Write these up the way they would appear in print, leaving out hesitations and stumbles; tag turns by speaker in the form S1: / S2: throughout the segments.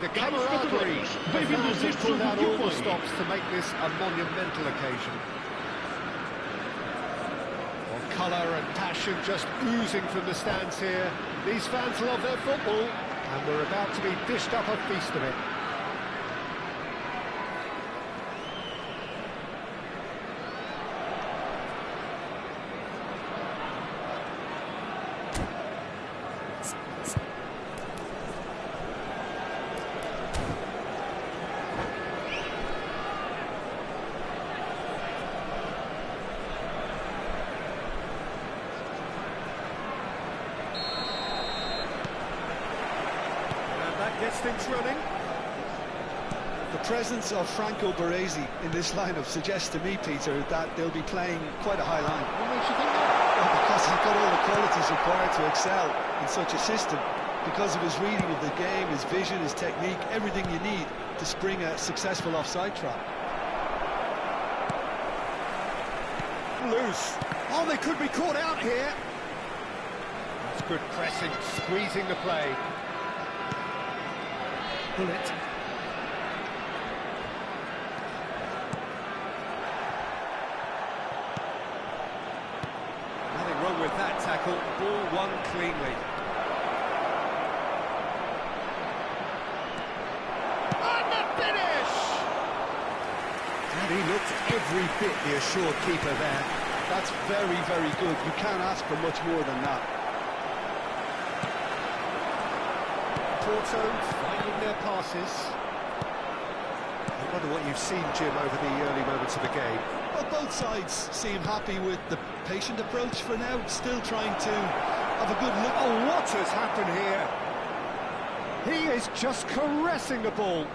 S1: The camaraderie, the fans have pulled out all the stops to make this a monumental occasion. Well, colour and passion just oozing from the stands here. These fans love their football, and we're about to be dished up a feast of it. Gets things running.
S2: The presence of Franco Baresi in this lineup suggests to me, Peter, that they'll be playing quite a high line.
S1: What makes you think that?
S2: Well, because he's got all the qualities required to excel in such a system. Because of his reading of the game, his vision, his technique, everything you need to spring a successful offside trap.
S1: Loose. Oh, they could be caught out here. That's good pressing, squeezing the play. Bullet. Nothing wrong with that tackle. Ball won cleanly. And the finish! And he looked every bit the assured keeper there.
S2: That's very, very good. You can't ask for much more than that.
S1: Porto finding their passes. I wonder what you've seen, Jim, over the early moments of the game.
S2: Well, both sides seem happy with the patient approach for now, still trying to have a good look.
S1: Oh, what has happened here? He is just caressing the ball.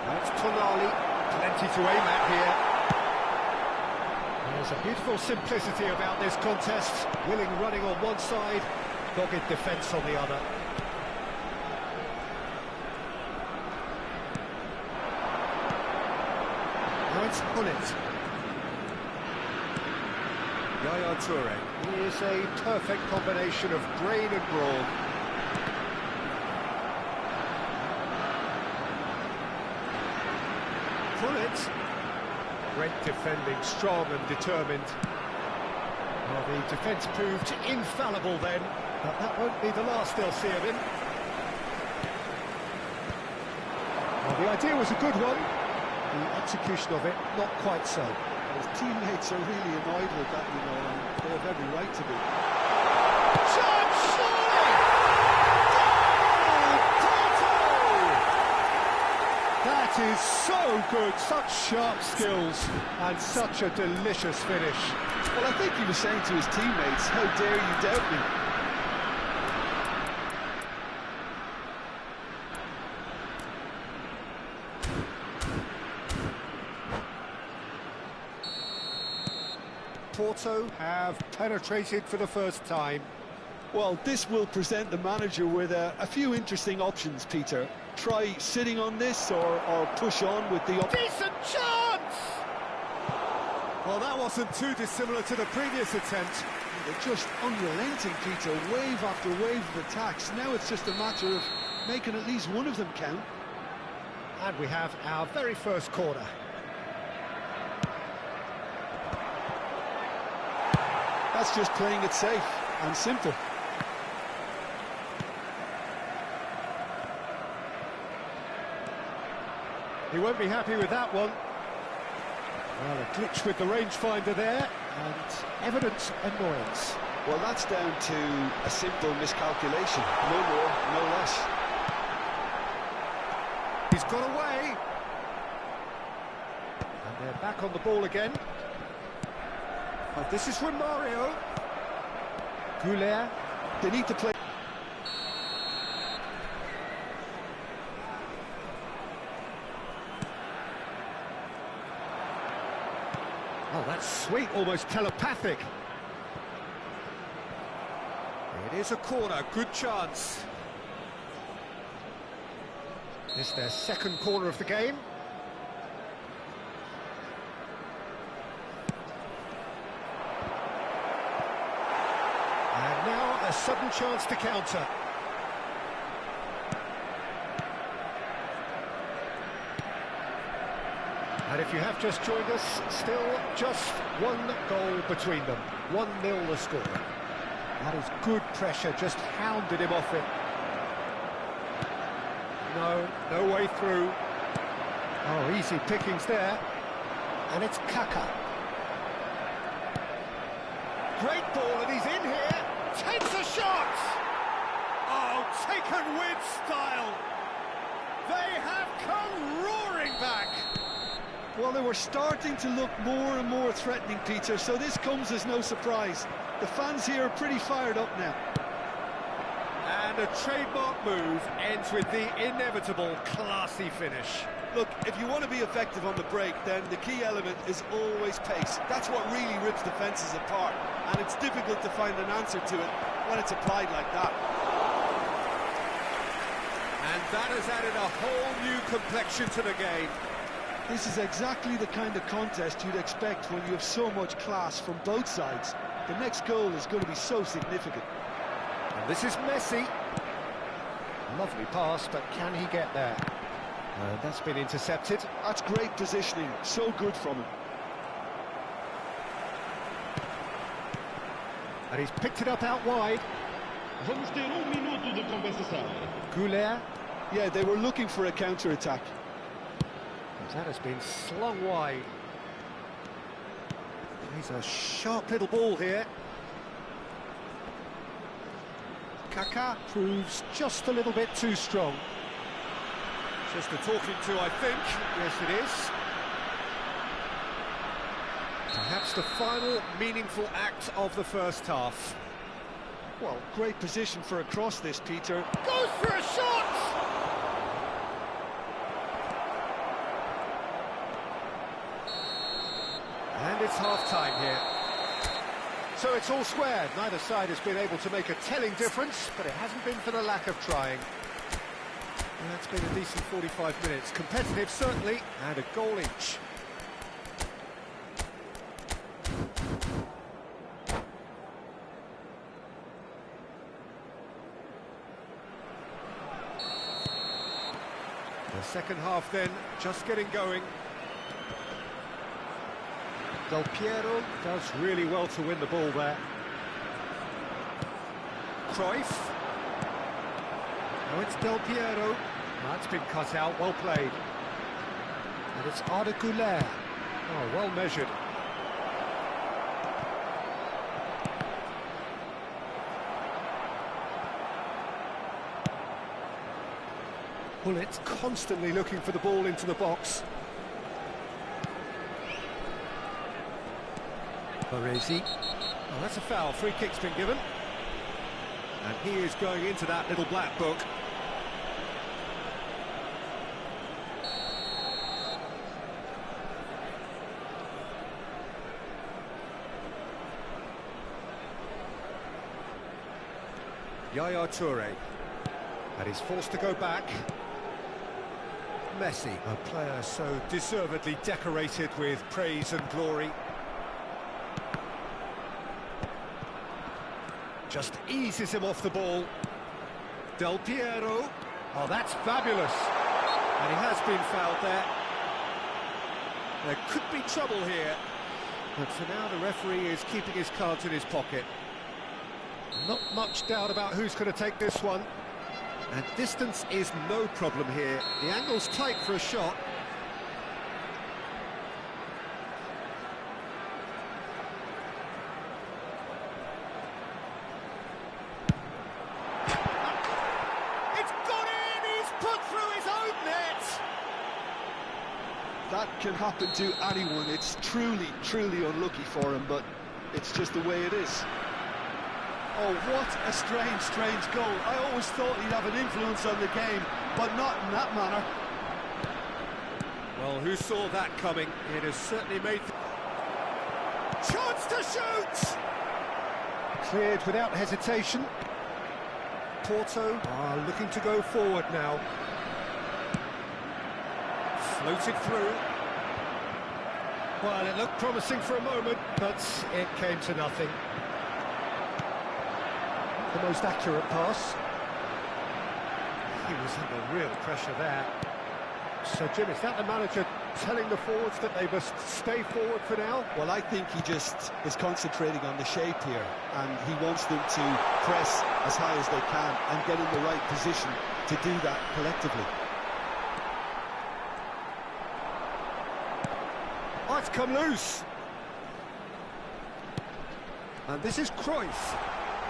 S1: That's Tonali, plenty to aim at here. There's a beautiful simplicity about this contest. Willing running on one side, dogged defence on the other. Now it's Bullet. Yaya Toure. He is a perfect combination of brain and brawn. Bullet. Great defending, strong and determined. Well, the defence proved infallible then, but that won't be the last they'll see of him. Well, the idea was a good one, the execution of it, not quite so.
S2: His teammates are really annoyed with that, you know, and they have every right to be.
S1: Chance, surely! That is so good, such sharp skills, and such a delicious finish.
S2: Well, I think he was saying to his teammates, how dare you doubt me?
S1: Porto have penetrated for the first time.
S2: Well, this will present the manager with a few interesting options, Peter. Try sitting on this or push on with the...
S1: Decent chance! Well, that wasn't too dissimilar to the previous attempt.
S2: They're just unrelenting, Peter, wave after wave of attacks. Now it's just a matter of making at least one of them count.
S1: And we have our very first corner.
S2: That's just playing it safe and simple.
S1: He won't be happy with that one. Well, a glitch with the rangefinder there, and evident annoyance.
S2: Well, that's down to a simple miscalculation. No more, no less.
S1: He's got away. And they're back on the ball again. Oh, this is from Mario. Goulet.
S2: They need to play...
S1: Oh, that's sweet, almost telepathic. It is a corner, good chance. It's their second corner of the game. And now a sudden chance to counter. And if you have just joined us, still just one goal between them. 1-0 the score. That is good pressure, just hounded him off it. No way through. Oh, easy pickings there. And it's Kaka. Great ball, and he's in here. Takes a shot! Oh, taken with style. They have come roaring back.
S2: Well, they were starting to look more and more threatening, Peter, so this comes as no surprise. The fans here are pretty fired up now.
S1: And a trademark move ends with the inevitable classy finish.
S2: Look, if you want to be effective on the break, then the key element is always pace. That's what really rips defences apart, and it's difficult to find an answer to it when it's applied like that.
S1: And that has added a whole new complexion to the game.
S2: This is exactly the kind of contest you'd expect when you have so much class from both sides. The next goal is going to be so significant.
S1: And this is Messi. Lovely pass, but can he get there? That's been intercepted.
S2: That's great positioning, so good from him.
S1: And he's picked it up out wide.
S3: Vamos ter minuto de compensação.
S1: Goulet.
S2: Yeah, they were looking for a counter-attack.
S1: That has been slung wide. He's a sharp little ball here. Kaka proves just a little bit too strong. Just a talking to, I think. Yes, it is. Perhaps the final meaningful act of the first half.
S2: Well, great position for a cross this, Peter.
S1: Goes for a shot! And it's half-time here. So it's all squared. Neither side has been able to make a telling difference, but it hasn't been for the lack of trying. And that's been a decent 45 minutes. Competitive, certainly, and a goal each. The second half then, just getting going. Del Piero does really well to win the ball there. Cruyff. Now it's Del Piero. That's been cut out, well played. And it's Arda Güler. Oh, well measured. Bullett's constantly looking for the ball into the box. Baresi. Oh, that's a foul. Free kick's been given. And he is going into that little black book. Yaya Toure. And he's forced to go back. Messi, a player so deservedly decorated with praise and glory. Just eases him off the ball. Del Piero. Oh, that's fabulous. And he has been fouled there. There could be trouble here. But for now, the referee is keeping his cards in his pocket. Not much doubt about who's going to take this one. And distance is no problem here. The angle's tight for a shot. It's gone in! He's put through his own net!
S2: That can happen to anyone. It's truly, truly unlucky for him, but it's just the way it is. Oh, what a strange, strange goal. I always thought he'd have an influence on the game, but not in that manner.
S1: Well, who saw that coming? It has certainly made... Chance to shoot! Cleared without hesitation. Porto are looking to go forward now. Floated through. Well, it looked promising for a moment, but it came to nothing. the most accurate pass. He was under real pressure there. So, Jim, is that the manager telling the forwards that they must stay forward for now?
S2: Well, I think he just is concentrating on the shape here, and he wants them to press as high as they can and get in the right position to do that collectively.
S1: Oh, it's come loose. And this is Cruyff.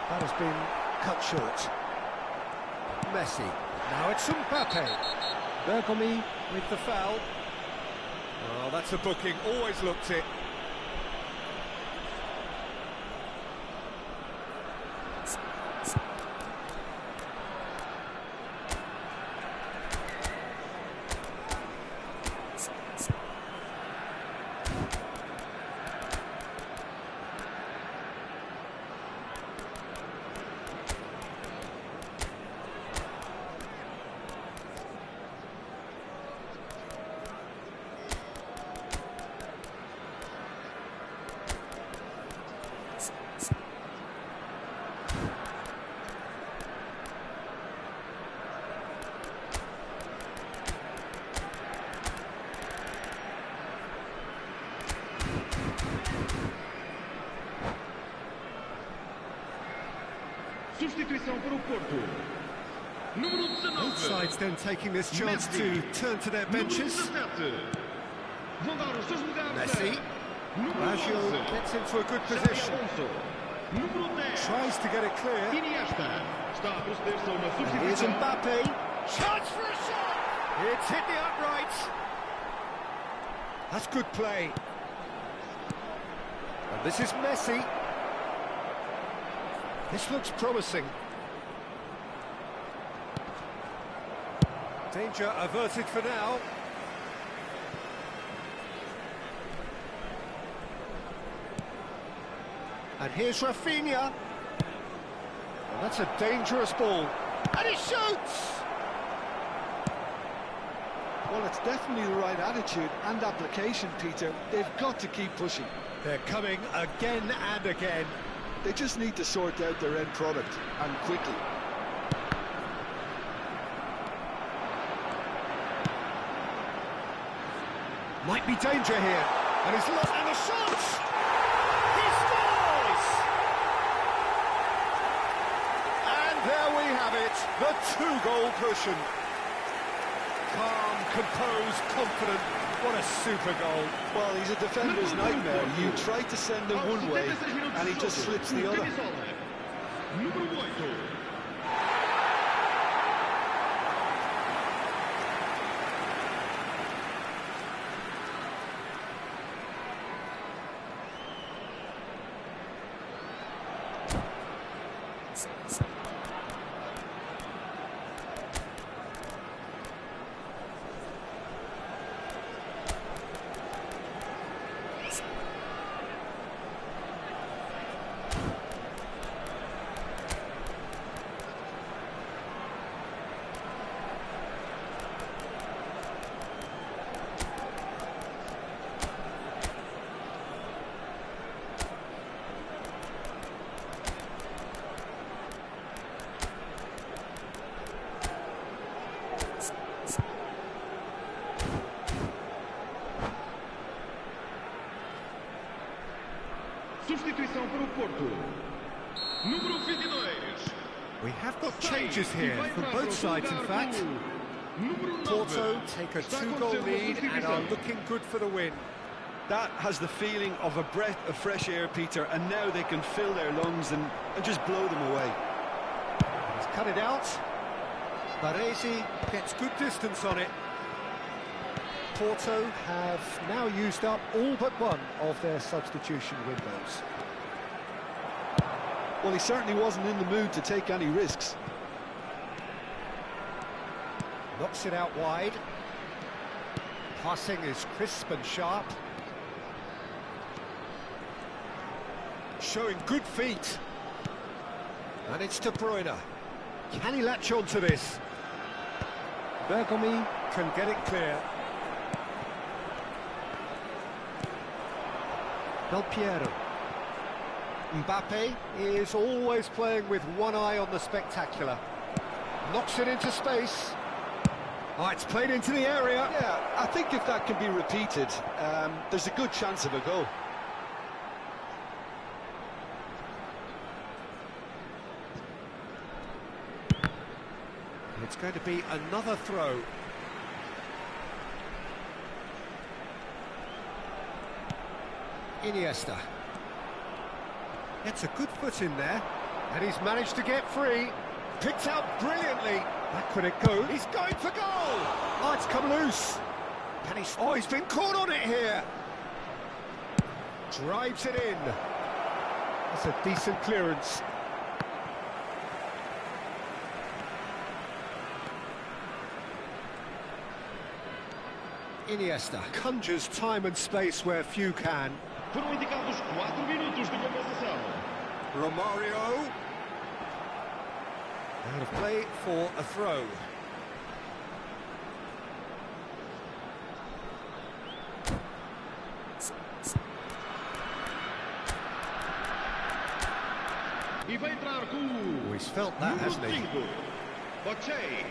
S1: That has been cut short. Messi. Now it's Mbappe. Bergomi with the foul. Oh, that's a booking. Always looked it.
S3: Substituição para o Porto. Número 19.
S1: Both sides then taking this chance to turn to their benches.
S3: Vão dar os seus lugares.
S1: Messi. Baggio gets into a good position.
S3: Número 10.
S1: Tries to get it clear.
S3: Iniesta. Está a proceder-se a uma
S1: Here's
S3: substituição.
S1: Mbappe. Chance for a shot! It's hit the uprights. That's good play. And this is Messi. This looks promising. Danger averted for now. And here's Rafinha. And that's a dangerous ball. And he shoots!
S2: Well, it's definitely the right attitude and application, Peter. They've got to keep pushing.
S1: They're coming again and again.
S2: They just need to sort out their end product, and quickly.
S1: Might be danger here. And he's lost, and the shot! He scores! And there we have it, the two-goal cushion. Calm, composed, confident. What a super goal.
S2: Well, he's a defender's nightmare. You try to send him one way, and he just slips the other.
S3: Número 8. Substituição para o Porto. Número 22.
S1: We have got changes here from both sides, in fact. Porto take a two-goal lead and are looking good for the win.
S2: That has the feeling of a breath of fresh air, Peter, and now they can fill their lungs and just blow them away.
S1: He's cut it out. Baresi gets good distance on it. Porto have now used up all but one of their substitution windows.
S2: Well, he certainly wasn't in the mood to take any risks.
S1: Knocks it out wide. Passing is crisp and sharp. Showing good feet. And it's De Bruyne. Can he latch on to this? Bergomi can get it clear. Del Piero. Mbappe is always playing with one eye on the spectacular. Knocks it into space. Oh, it's played into the area.
S2: Yeah, I think if that can be repeated, there's a good chance of a goal.
S1: It's going to be another throw. Iniesta. Gets a good foot in there, and he's managed to get free. Picked out brilliantly. Back could it go? He's going for goal! Oh, it's come loose. And he's been caught on it here. Drives it in. That's a decent clearance. Iniesta conjures time and space where few can.
S3: Foram indicados 4 minutos de compensação.
S1: Romario. Out of play for a throw.
S3: E vai entrar com
S1: Oh, he's felt that, hasn't he?
S3: 5. Bocce.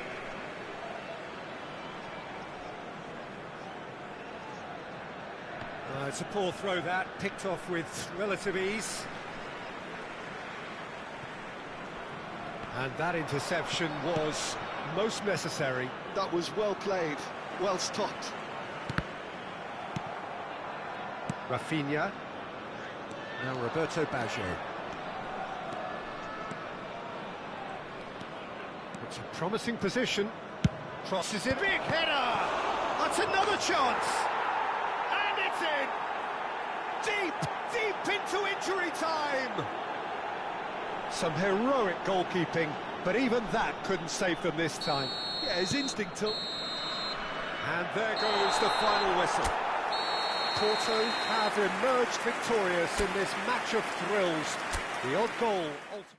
S1: It's a poor throw that, picked off with relative ease. And that interception was most necessary.
S2: That was well played, well stopped.
S1: Rafinha. Now Roberto Baggio. It's a promising position. Crosses it, big header! That's another chance! And it's in! Deep into injury time! Some heroic goalkeeping, but even that couldn't save them this time.
S2: Yeah, his instinct took.
S1: And there goes the final whistle. Porto have emerged victorious in this match of thrills. The odd goal ultimately.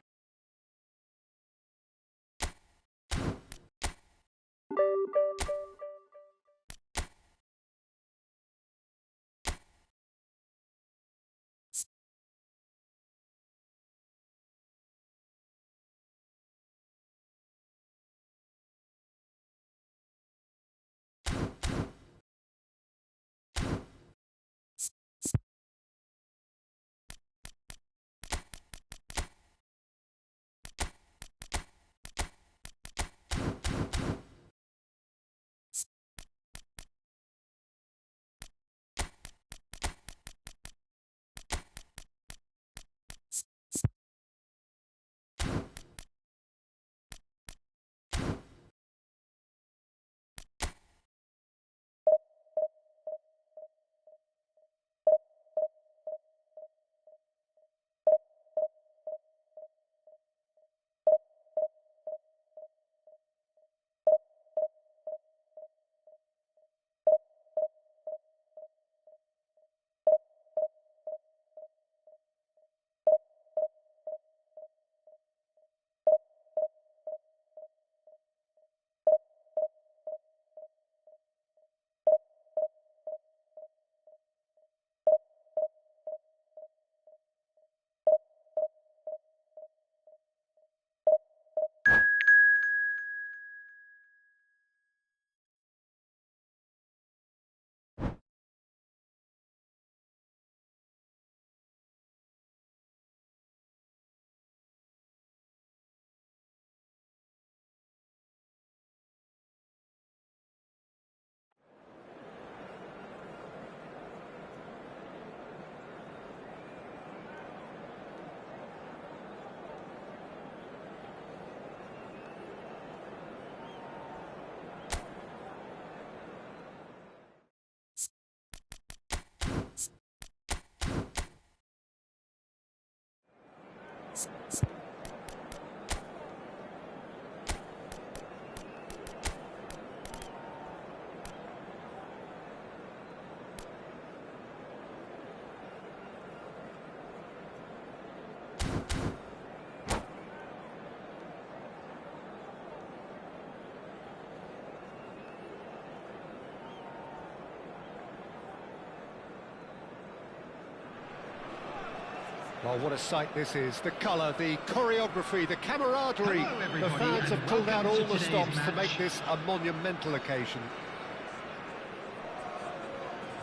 S1: Well, what a sight this is. The colour, the choreography, the camaraderie.
S3: Hello,
S1: The fans have pulled out all the stops to
S3: match.
S1: make this a monumental occasion.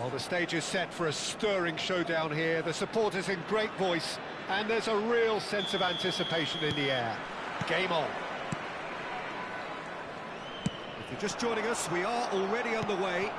S1: Well, the stage is set for a stirring showdown here. The supporters in great voice, and there's a real sense of anticipation in the air. Game on. If you're just joining us, we are already underway.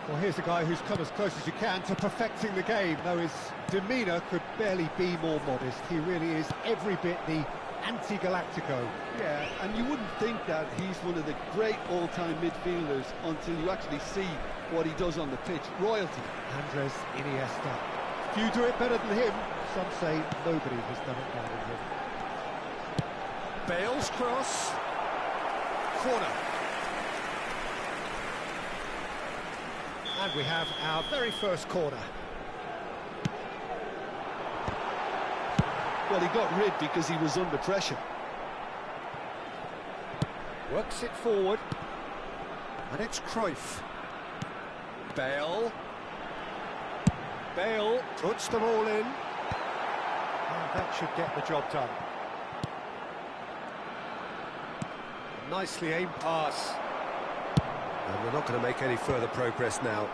S1: Well, here's a guy who's come as close as you can to perfecting the game, though his demeanour could barely be more modest. He really is every bit the anti-Galactico.
S2: Yeah, and you wouldn't think that he's one of the great all-time midfielders until you actually see what he does on the pitch. Royalty.
S1: Andres Iniesta. Few do it better than him. Some say nobody has done it better than him. Bale's cross. Corner. And we have our very first corner.
S2: Well, he got rid because he was under pressure.
S1: Works it forward. And it's Cruyff. Bale. Bale puts them all in. And that should get the job done. Nicely aimed pass. And we're not going to make any further progress now.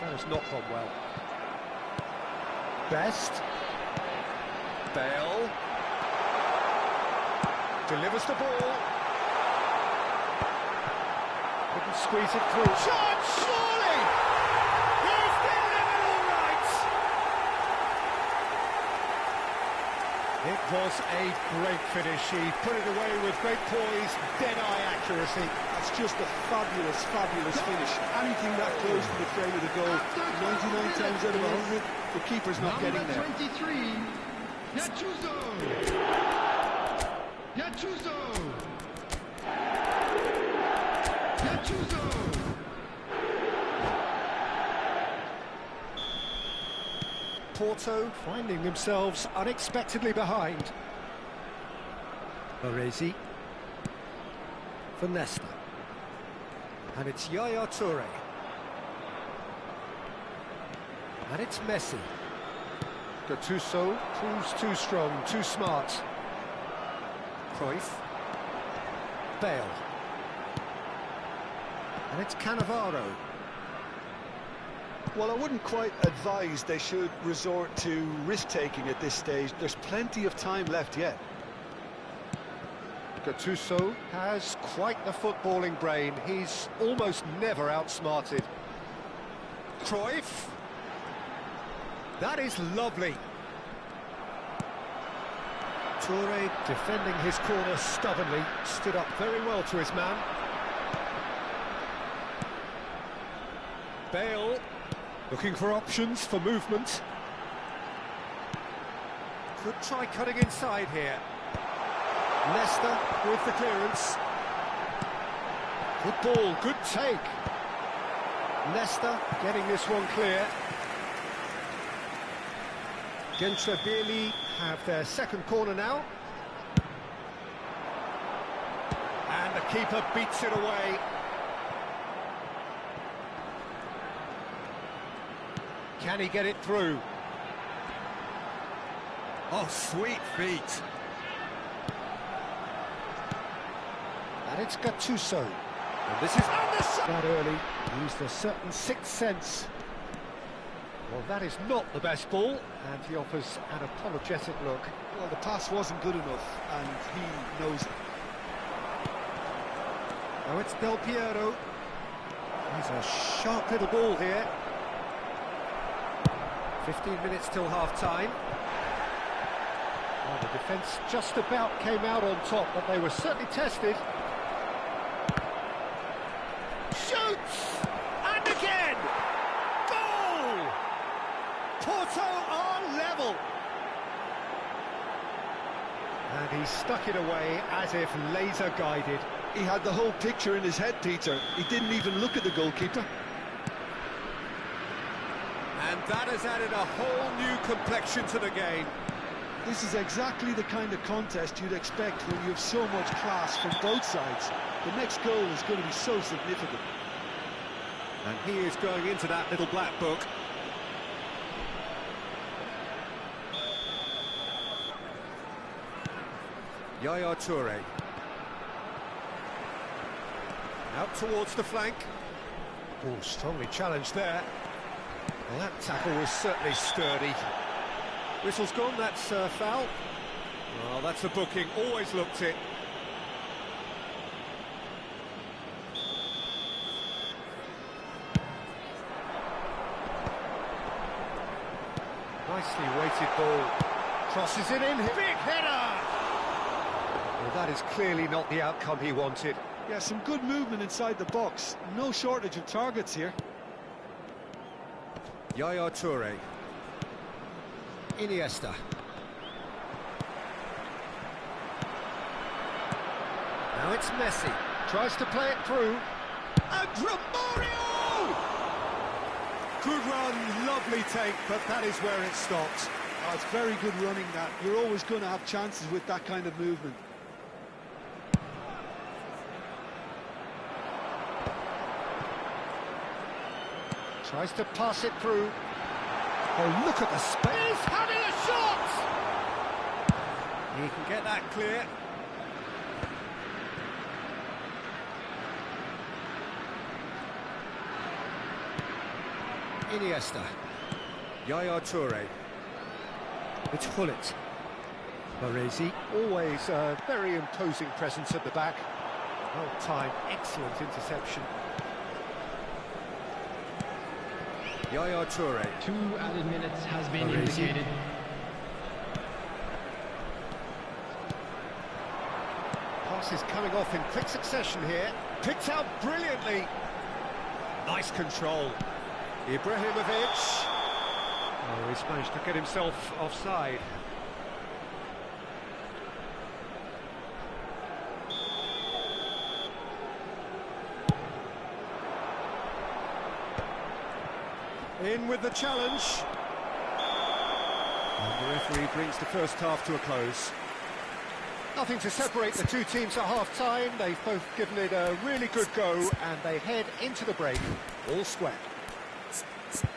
S1: That has not gone well. Best. Bale. Delivers the ball. Couldn't squeeze it through. Shot, surely! He's delivered all right! It was a great finish. He put it away with great poise, dead-eye accuracy.
S2: That's just a fabulous, fabulous finish. Anything that close to the frame of the goal, 99 times out of 100, the keeper's not getting there.
S3: 23, Gattuso! Gattuso! Gattuso!
S1: Porto finding themselves unexpectedly behind. Baresi. For Nesta. And it's Yaya Toure. And it's Messi. Gattuso proves too strong, too smart. Cruyff. Bale. And it's Cannavaro.
S2: Well, I wouldn't quite advise they should resort to risk-taking at this stage. There's plenty of time left yet.
S1: Gattuso has quite the footballing brain. He's almost never outsmarted. Cruyff. That is lovely. Toure defending his corner stubbornly, stood up very well to his man. Bale looking for options for movement. Could try cutting inside here. Nesta with the clearance. Good ball, good take. Nesta getting this one clear. Gentrabili have their second corner now. And the keeper beats it away. Can he get it through? Oh, sweet feet. And it's Gattuso. And this is that early. Used a certain sixth sense. Well, that is not the best ball, and he offers an apologetic look.
S2: Well, the pass wasn't good enough, and he knows it.
S1: Now it's Del Piero. He's a sharp little ball here. 15 minutes till half-time. Well, the defence just about came out on top, but they were certainly tested. Shoots! And again! Goal! Porto are level! And he stuck it away as if laser-guided.
S2: He had the whole picture in his head, Peter. He didn't even look at the goalkeeper.
S1: And that has added a whole new complexion to the game.
S2: This is exactly the kind of contest you'd expect when you have so much class from both sides. The next goal is going to be so significant.
S1: And he is going into that little black book. Yaya Toure. Out towards the flank. Oh, strongly challenged there. Well, that tackle was certainly sturdy. Whistle's gone, that's foul. Well, that's a booking, always looked it. Nicely weighted ball. Crosses it in, big header! Well, that is clearly not the outcome he wanted.
S2: Yeah, some good movement inside the box. No shortage of targets here.
S1: Yaya Toure. Iniesta. Now it's Messi. Tries to play it through. And Romario! Good run, lovely take, but that is where it stops.
S2: Oh, it's very good running, that. You're always going to have chances with that kind of movement.
S1: Tries to pass it through. Oh, look at the space. He's having a shot! He can get that clear. Iniesta. Yaya Toure. It's Hullet. Baresi, always a very imposing presence at the back. Well timed, excellent interception. Yaya Toure.
S4: 2 added minutes has been indicated.
S1: Pass is coming off in quick succession here. Picked out brilliantly. Nice control. Ibrahimovic. Oh, he's managed to get himself offside. In with the challenge. And the referee brings the first half to a close. Nothing to separate the two teams at half-time. They've both given it a really good go, and they head into the break all square.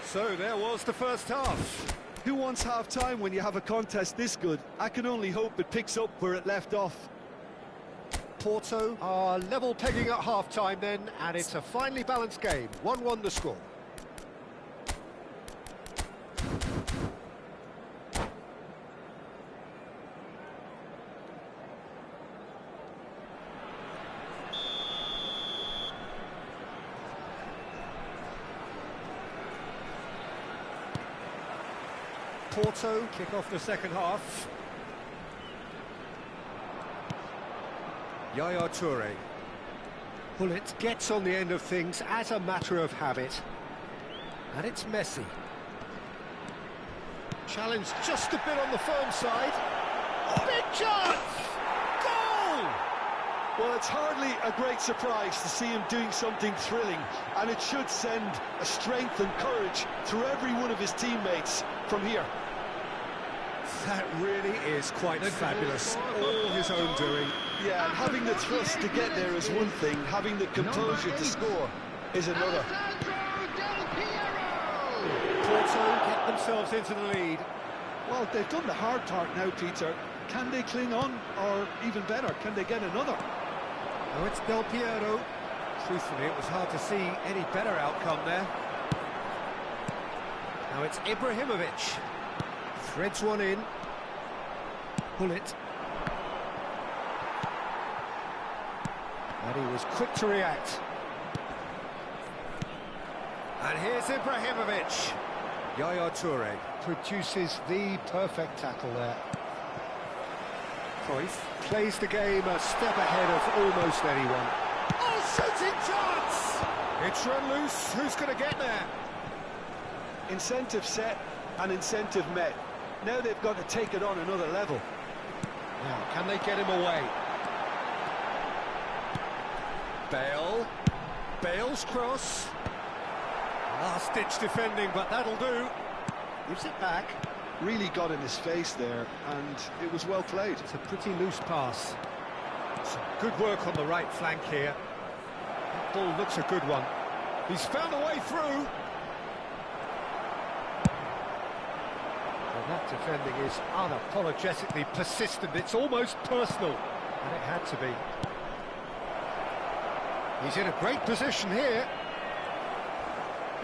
S1: So there was the first half.
S2: Who wants half-time when you have a contest this good? I can only hope it picks up where it left off.
S1: Porto are level pegging at half-time then, and it's a finely balanced game. 1-1 the score. Porto kick off the second half. Yaya Toure. Hullet gets on the end of things as a matter of habit. And it's Messi. Challenge just a bit on the firm side. Big chance! Goal!
S2: Well, it's hardly a great surprise to see him doing something thrilling, and it should send a strength and courage through every one of his teammates from here.
S1: That really is quite fabulous, all his own doing.
S2: Yeah, and having the thrust to get there is one thing, having the composure to score is another.
S1: Porto get themselves into the lead.
S2: Well, they've done the hard part now, Peter. Can they cling on, or even better, can they get another?
S1: Now it's Del Piero. Truthfully, it was hard to see any better outcome there. Now it's Ibrahimovic. Threads one in. Hullet. And he was quick to react. And here's Ibrahimovic. Yaya Toure produces the perfect tackle there. Cruyff plays the game a step ahead of almost anyone. Oh, shooting chance! It's run loose. Who's going to get there?
S2: Incentive set and incentive met. Now they've got to take it on another level.
S1: Now, can they get him away? Bale. Bale's cross. Last-ditch defending, but that'll do. Gives it back.
S2: Really got in his face there, and it was well played.
S1: It's a pretty loose pass. Some good work on the right flank here. That ball looks a good one. He's found a way through. Well, That defending is unapologetically persistent. It's almost personal, and it had to be. He's in a great position here.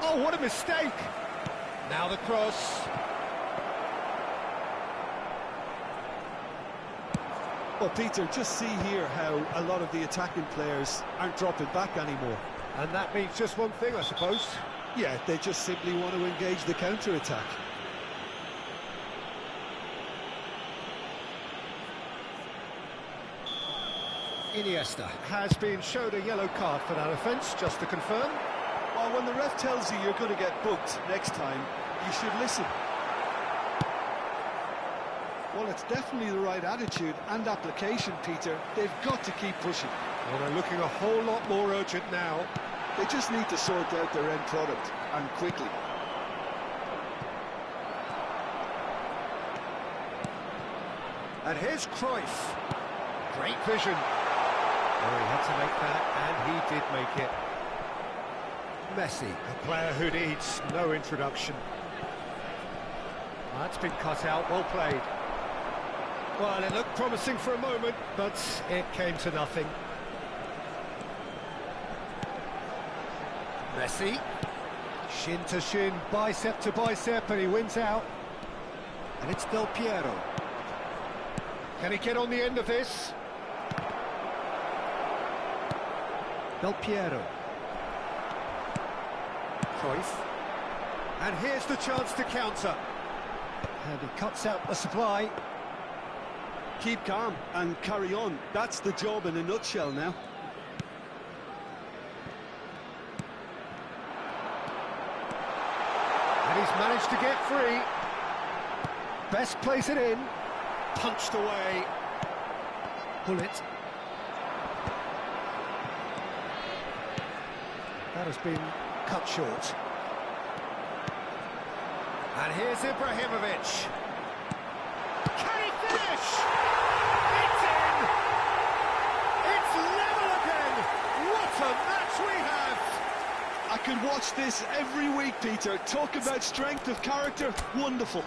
S1: Oh, what a mistake! Now the cross.
S2: Well, Peter, just see here how a lot of the attacking players aren't dropping back anymore.
S1: And that means just one thing, I suppose.
S2: Yeah, they just simply want to engage the counter-attack.
S1: Iniesta has been shown a yellow card for that offence, just to confirm.
S2: Well, when the ref tells you you're going to get booked next time, you should listen. Well, it's definitely the right attitude and application, Peter. They've got to keep pushing.
S1: Well, they're looking a whole lot more urgent now.
S2: They just need to sort out their end product, and quickly.
S1: And here's Cruyff. Great vision. Oh, he had to make that, and he did make it. Messi, a player who needs no introduction. That's been cut out, well played. Well, it looked promising for a moment, but it came to nothing. Messi, shin to shin, bicep to bicep, and he wins out. And it's Del Piero. Can he get on the end of this? Del Piero. Cruyff. And here's the chance to counter. And he cuts out the supply.
S2: Keep calm and carry on. That's the job in a nutshell now.
S1: And he's managed to get free. Best place it in. Punched away. Bullet. That has been cut short. And here's Ibrahimovic. Can he finish? It's in! It's level again! What a match we have!
S2: I could watch this every week, Peter. Talk about strength of character. Wonderful.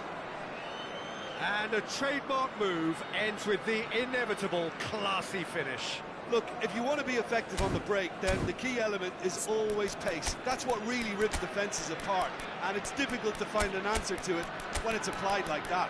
S1: And a trademark move ends with the inevitable classy finish.
S2: Look, if you want to be effective on the break, then the key element is always pace. That's what really rips defences apart, and it's difficult to find an answer to it when it's applied like that.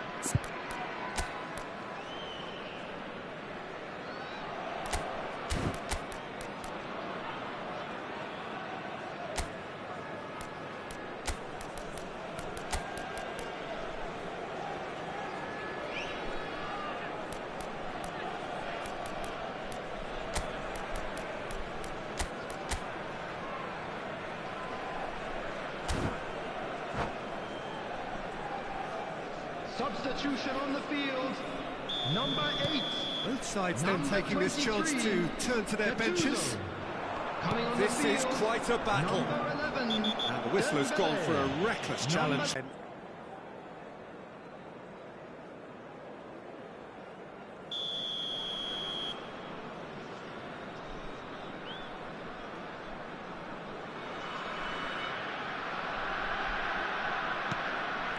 S4: Substitution on the field, number 8.
S1: Both sides then taking this chance to turn to their benches. This is quite a battle. And the whistle has gone for a reckless challenge.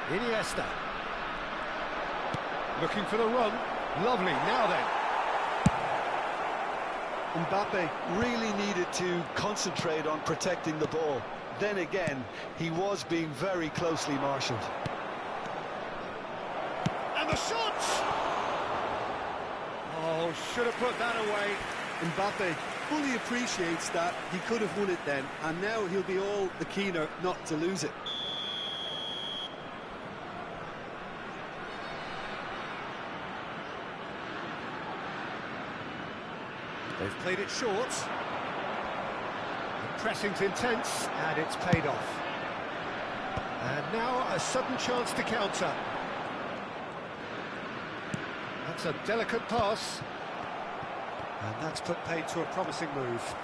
S1: Iniesta. Looking for the run. Lovely, now then.
S2: Mbappe really needed to concentrate on protecting the ball. Then again, he was being very closely marshalled.
S1: And the shot! Oh, should have put that away.
S2: Mbappe fully appreciates that he could have won it then, and now he'll be all the keener not to lose it.
S1: They've played it short. The pressing's intense, and it's paid off. And now a sudden chance to counter. That's a delicate pass. And that's put paid to a promising move.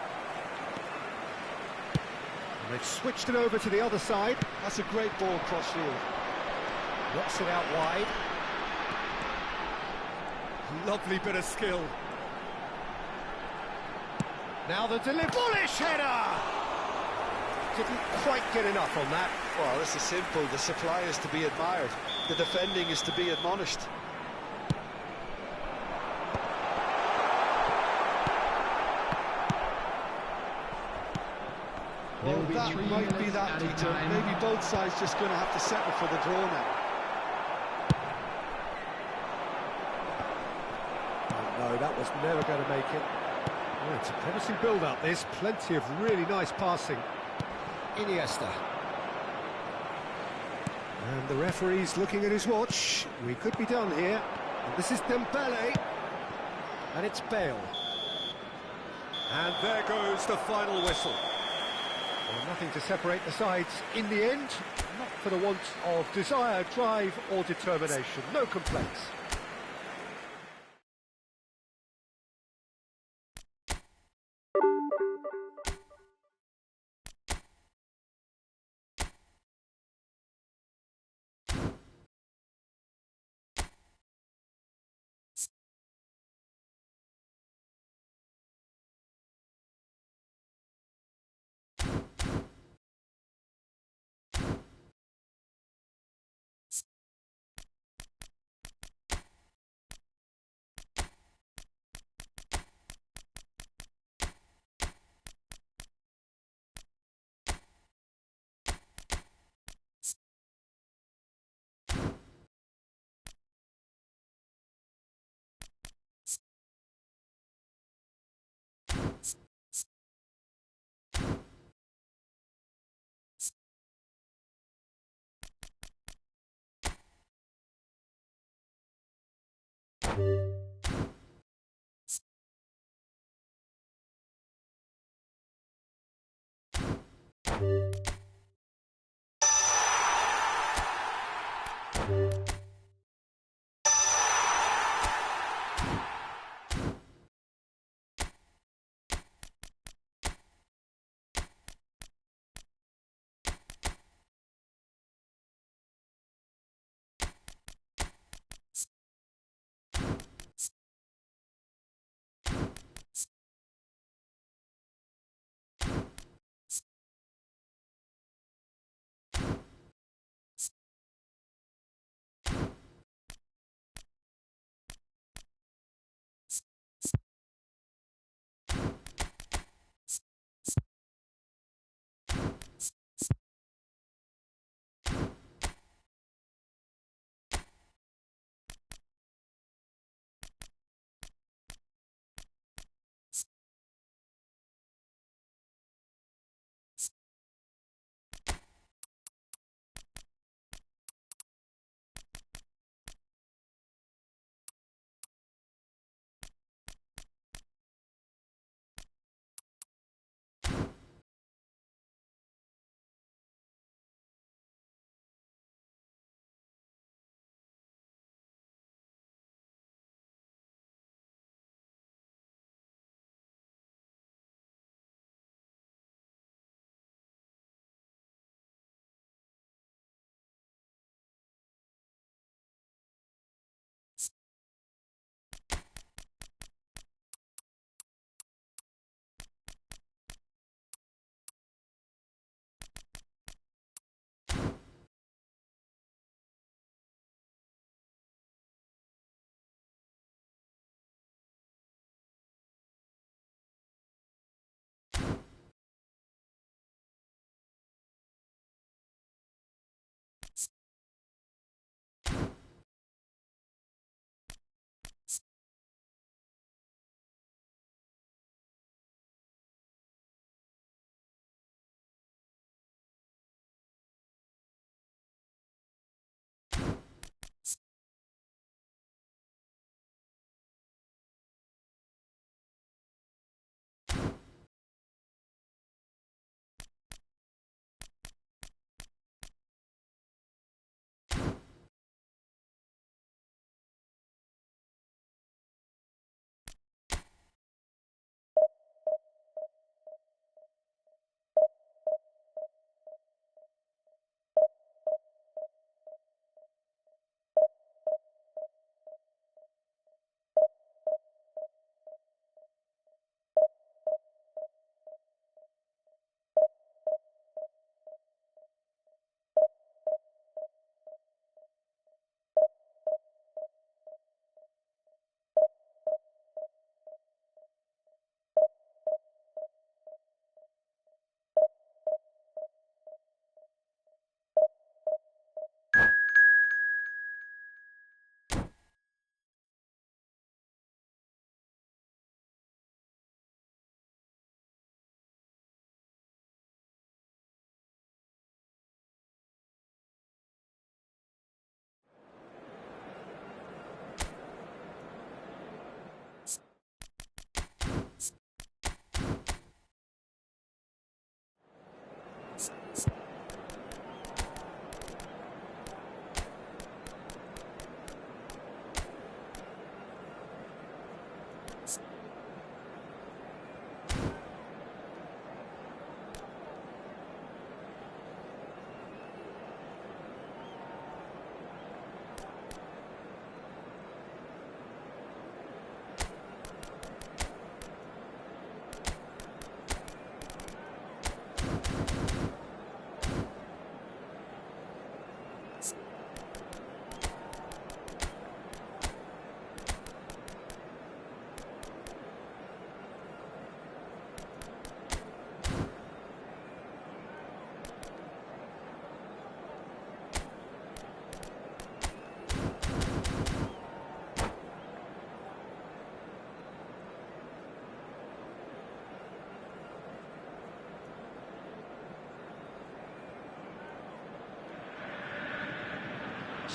S1: And they've switched it over to the other side.
S2: That's a great ball cross-field.
S1: Knocks it out wide. Lovely bit of skill. Now the delivery. Bullish header! Didn't quite get enough on that.
S2: Well, this is simple. The supply is to be admired. the defending is to be admonished. Well, that might be that, Peter. Maybe both sides just going to have to settle for the draw now.
S1: Oh, no, that was never going to make it. Oh, it's a promising build-up. There's plenty of really nice passing. Iniesta. And the referee's looking at his watch. We could be done here. And this is Dembele. And it's Bale. And there goes the final whistle. Well, nothing to separate the sides in the end, not for the want of desire, drive or determination. No complaints.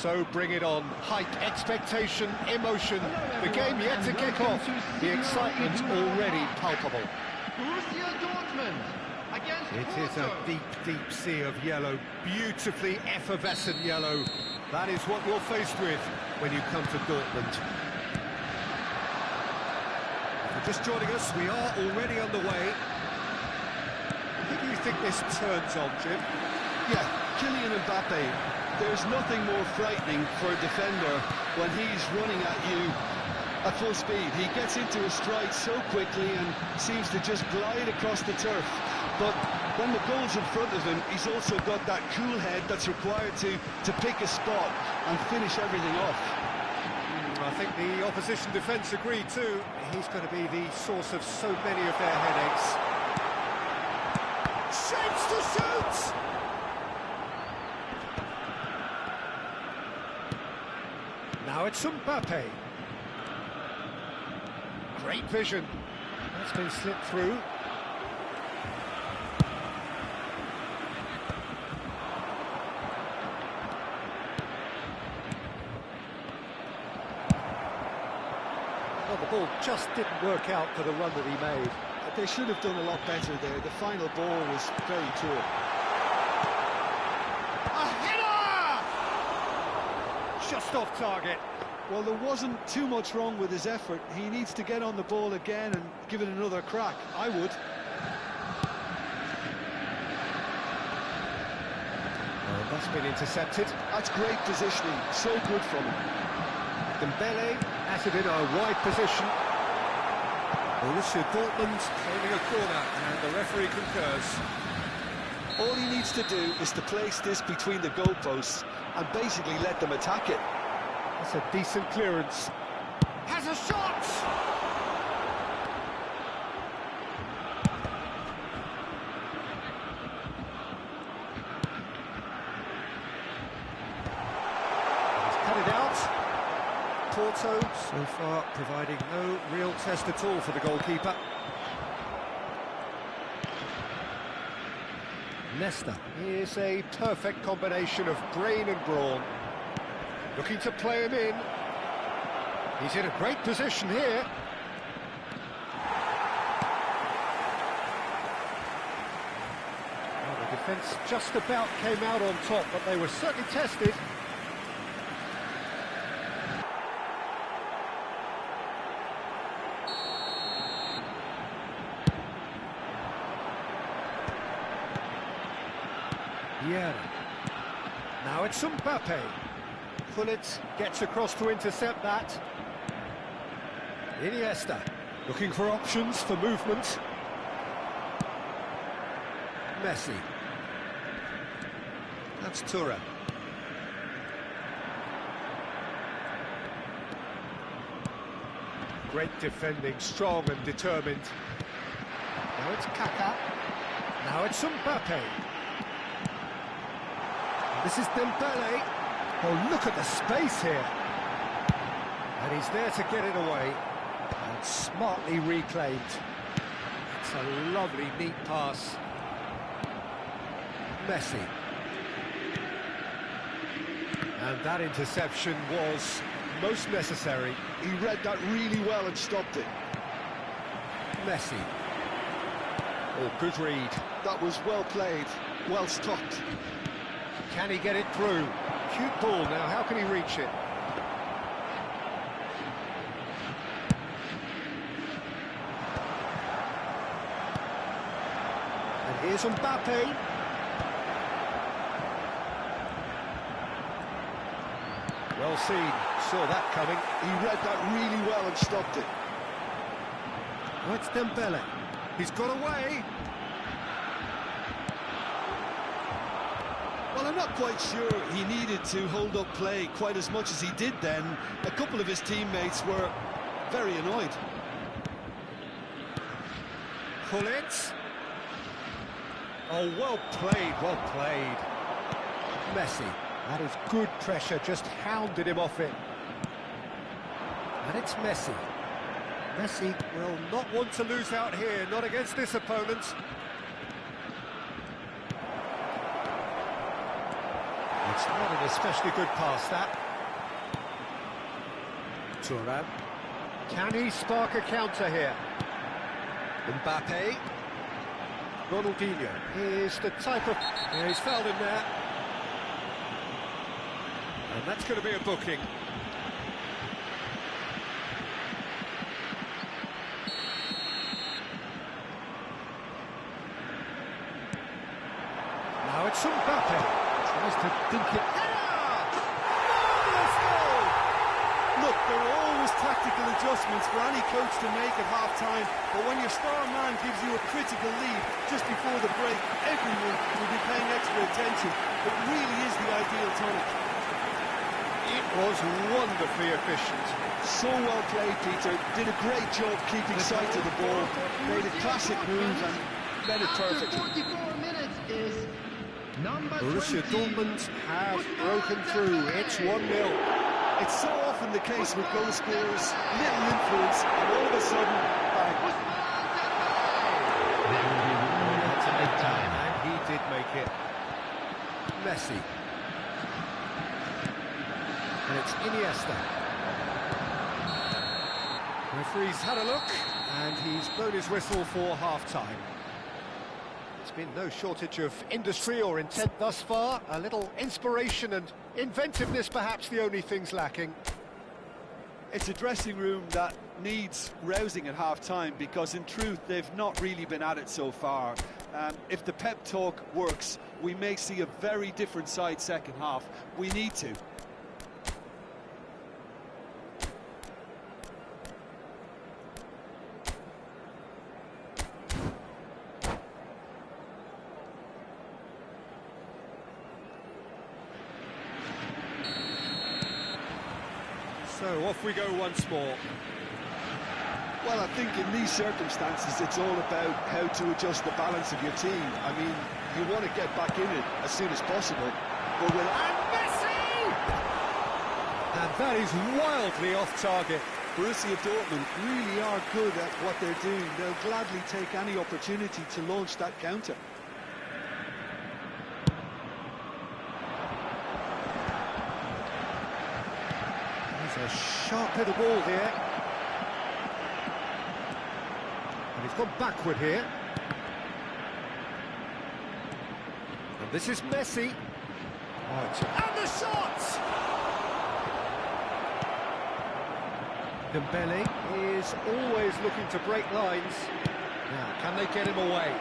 S1: So bring it on. Hype, expectation, emotion. The game yet to kick off. The excitement already palpable.
S4: Borussia Dortmund against
S1: It is a
S4: Porto.
S1: deep, deep sea of yellow. Beautifully effervescent yellow. That is what you're faced with when you come to Dortmund. If you're just joining us, we are already underway. Who do you think this turns on, Jim?
S2: Yeah, Kylian Mbappe. There's nothing more frightening for a defender when he's running at you at full speed. He gets into a stride so quickly and seems to just glide across the turf. But when the goal's in front of him, he's also got that cool head that's required to pick a spot and finish everything off.
S1: I think the opposition defence agree too. He's going to be the source of so many of their headaches. Shapes to shoot! Now it's Mbappe. Great vision. That's been slipped through. Well, the ball just didn't work out for the run that he made.
S2: They should have done a lot better there. The final ball was very poor.
S1: A header! Just off target.
S2: Well, there wasn't too much wrong with his effort. He needs to get on the ball again and give it another crack. I would.
S1: Oh, that's been intercepted.
S2: That's great positioning. So good from him.
S1: Dembele at it in a wide position. Borussia Dortmund claiming a corner, and the referee concurs.
S2: All he needs to do is to place this between the goalposts and basically let them attack it.
S1: That's a decent clearance. Has a shot! He's cut it out. Porto so far providing no real test at all for the goalkeeper. Leicester is a perfect combination of brain and brawn. Looking to play him in. He's in a great position here. Well, the defence just about came out on top, but they were certainly tested. Yeah. Now it's Mbappe. Pullet gets across to intercept that. Iniesta looking for options for movement. Messi. That's Thuram. Great defending, strong and determined. Now it's Kaká. Now it's Mbappe. This is Dembele. Oh, look at the space here. And he's there to get it away. And smartly reclaimed. It's a lovely, neat pass. Messi. And that interception was most necessary.
S2: He read that really well and stopped it.
S1: Messi. Oh, good read.
S2: That was well played, well stopped.
S1: Can he get it through? Cute ball now, how can he reach it? And here's Mbappe. Well seen, saw that coming.
S2: He read that really well and stopped it.
S1: Oh, it's Dembele. He's got away.
S2: Well, I'm not quite sure he needed to hold up play quite as much as he did then. A couple of his teammates were very annoyed.
S1: Pullet. Oh, well played, well played. Messi. That is good pressure, just hounded him off it. And it's Messi. Messi will not want to lose out here, not against this opponent. It's not an especially good pass, that. Thuram. Can he spark a counter here? Mbappe. Ronaldinho is the type of... Yeah, he's fouled him there. And that's going to be a booking. Now it's Mbappe. Tries to dink it. Marvellous goal!
S2: Look, there are always tactical adjustments for any coach to make at half-time, but when your star man gives you a critical lead just before the break, everyone will be paying extra attention. It really is the ideal tonic.
S1: It was wonderfully efficient.
S2: So well played, Peter. Did a great job keeping sight of the ball. Made a classic move and made it perfect.
S4: After 44 minutes is number
S1: Borussia
S4: 20.
S1: Dortmund have broken through. It's 1-0.
S2: It's so often the case with goal scorers, little influence, and all of a sudden, bang.
S4: There will be one minute to make time.
S1: And he did make it. Messi. And it's Iniesta. Referee's had a look, and he's blown his whistle for half-time. There's been no shortage of industry or intent thus far. A little inspiration and inventiveness, perhaps the only things lacking.
S2: It's a dressing room that needs rousing at half-time because, in truth, they've not really been at it so far. If the pep talk works, we may see a very different side second half. We need to.
S1: So off we go once more.
S2: Well, I think in these circumstances, it's all about how to adjust the balance of your team. I mean, you want to get back in it as soon as possible. But with...
S1: And Messi! And that is wildly off target.
S2: Borussia Dortmund really are good at what they're doing. They'll gladly take any opportunity to launch that counter.
S1: There's a sharp hit of ball here. And he's gone backward here. And this is Messi. And the shot! Dembele is always looking to break lines. Now, can they get him away?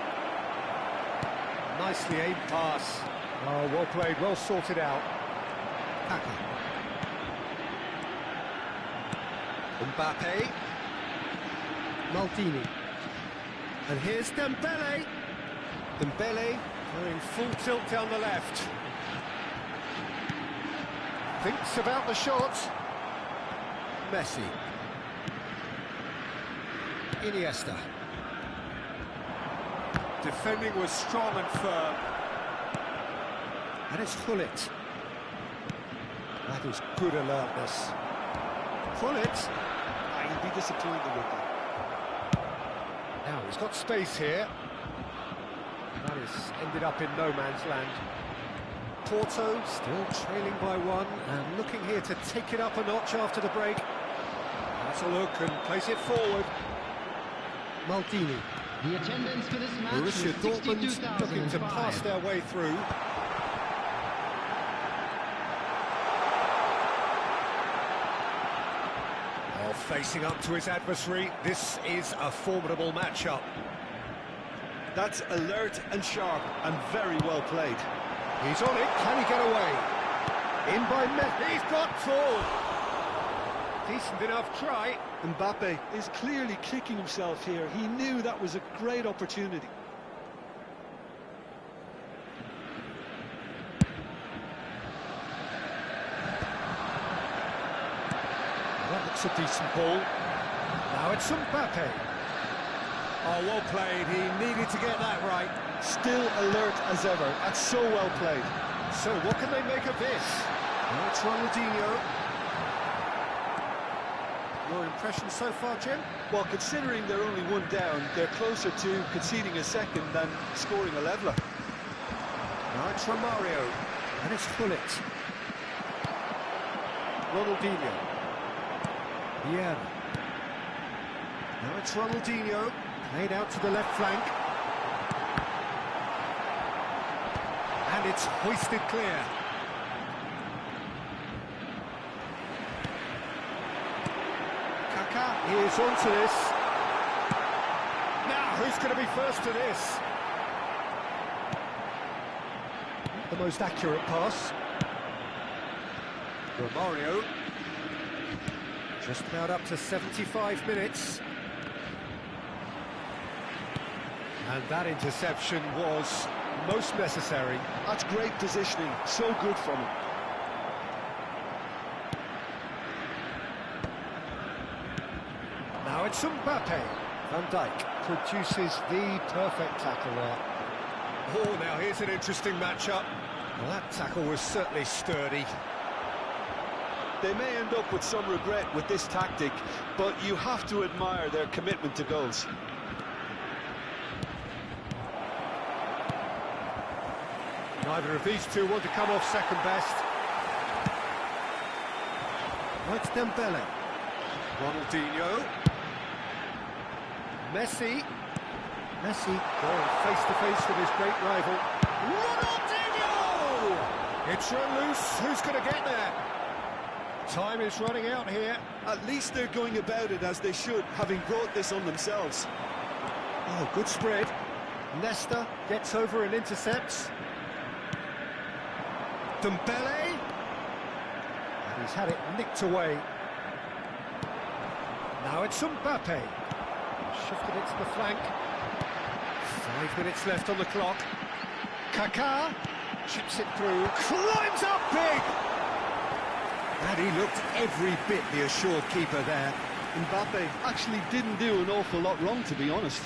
S1: Nicely aimed pass. Oh, well played, well sorted out. Kaka. Mbappe. Maldini. And here's Dembele. Dembele going full tilt down the left. Thinks about the shot. Messi. Iniesta. Defending was strong and firm. And it's Gullit. That is good alertness. Gullit.
S2: He'll be disappointed with that.
S1: Now he's got space here. That has ended up in no man's land. Porto still trailing by one and looking here to take it up a notch after the break. That's a look and place it forward. Maldini.
S4: The attendance for this match
S1: Borussia
S4: was
S1: Dortmund looking to pass
S4: 62,005.
S1: their way through. Facing up to his adversary, this is a formidable matchup.
S2: That's alert and sharp and very well played.
S1: He's on it, can he get away? In by Messi, he's got full. Decent enough try.
S2: Mbappe is clearly kicking himself here. He knew that was a great opportunity.
S1: That looks a decent ball. Now it's Mbappe. Oh, well played. He needed to get that right.
S2: Still alert as ever. That's so well played.
S1: So what can they make of this? Well, it's Ronaldinho. Your impression so far, Jim?
S2: Well, considering they're only one down, they're closer to conceding a second than scoring a leveller.
S1: Now it's Romario. And it's Hullet. Ronaldinho. Vieira. Now it's Ronaldinho. Played out to the left flank. And it's hoisted clear. He is onto this. Now, who's going to be first to this? The most accurate pass. Romario. Just about up to 75 minutes. And that interception was most necessary.
S2: That's great positioning, so good from him.
S1: Now it's Mbappe. Van Dijk produces the perfect tackle there. Oh, now here's an interesting matchup. Well, that tackle was certainly sturdy.
S2: They may end up with some regret with this tactic, but you have to admire their commitment to goals.
S1: Neither of these two want to come off second best. Now it's Dembele. Ronaldinho. Messi going face-to-face with his great rival. Ronaldinho! It's run loose. Who's going to get there? Time is running out here.
S2: At least they're going about it as they should, having brought this on themselves.
S1: Oh, good spread. Nesta gets over and intercepts. Dembele. And he's had it nicked away. Now it's Mbappe. Shifted it to the flank. 5 minutes left on the clock. Kaká chips it through, climbs up big! And he looked every bit the assured keeper there.
S2: Mbappe actually didn't do an awful lot wrong, to be honest.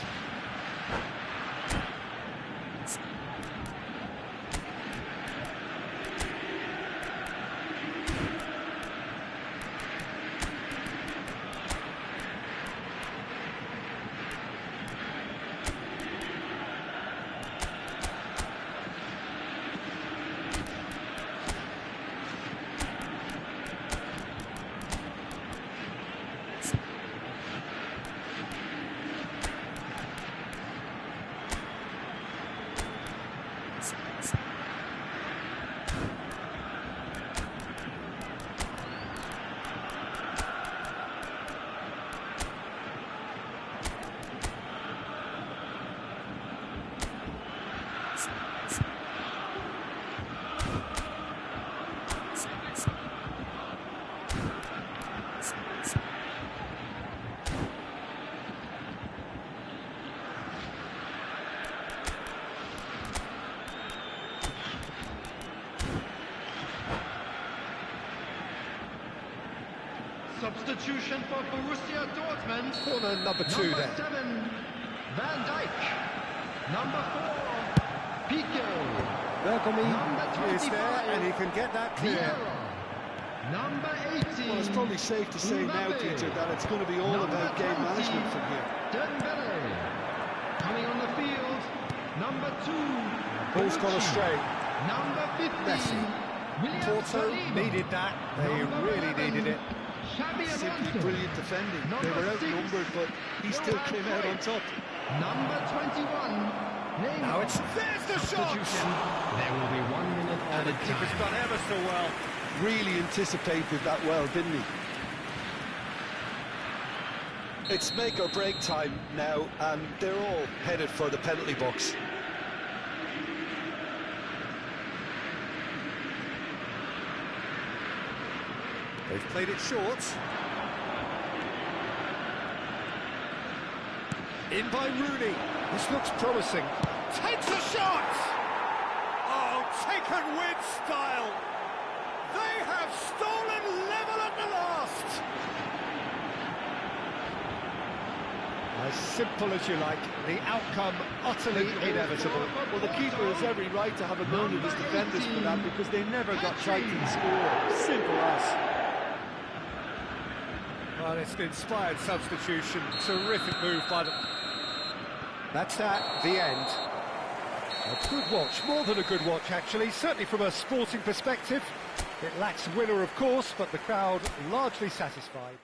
S4: Substitution for Borussia Dortmund.
S1: Corner number 2
S4: Number
S1: then.
S4: 7, Van Dijk. Number 4, Piqué.
S1: Bergomi is there and he can get that clear.
S4: Vieira. Number 18.
S2: Well, it's probably safe to say now,
S4: Mbappe.
S2: Peter, that it's going to be all
S4: Number
S2: about game
S4: 20,
S2: management from here.
S4: Dembele. Coming on the field, number 2.
S1: Ball's gone
S4: Bonucci.
S1: astray.
S4: Number 15.
S1: Messi.
S4: William
S1: Porto
S4: Saliba.
S1: needed that. They
S4: Number
S1: really
S4: 11,
S1: needed it.
S4: Xabi
S2: Simply
S4: Alonso.
S2: brilliant defending. They
S4: Number
S2: were
S4: 6,
S2: outnumbered, but he still
S4: Johan
S2: came out on
S4: Cruyff.
S2: top.
S4: Number 21. Neymar.
S1: Now it's... There's the shot!
S4: Substitution. There will be 1 minute
S1: And the
S4: added
S1: keeper's
S4: time.
S1: done ever so well.
S2: Really anticipated that well, didn't he? It's make or break time now, and they're all headed for the penalty box.
S1: They've played it short. In by Rooney. This looks promising. Takes a shot! Oh, taken with style. They have stolen level at the last. As simple as you like, the outcome utterly inevitable.
S2: Well, the keeper has every right to have a moan at his defenders for that, because they never got tight to the score. Simple as.
S1: Well, it's an inspired substitution. Terrific move by them. That's that, the end. A good watch, more than a good watch actually, certainly from a sporting perspective. It lacks winner of course, but the crowd largely satisfied.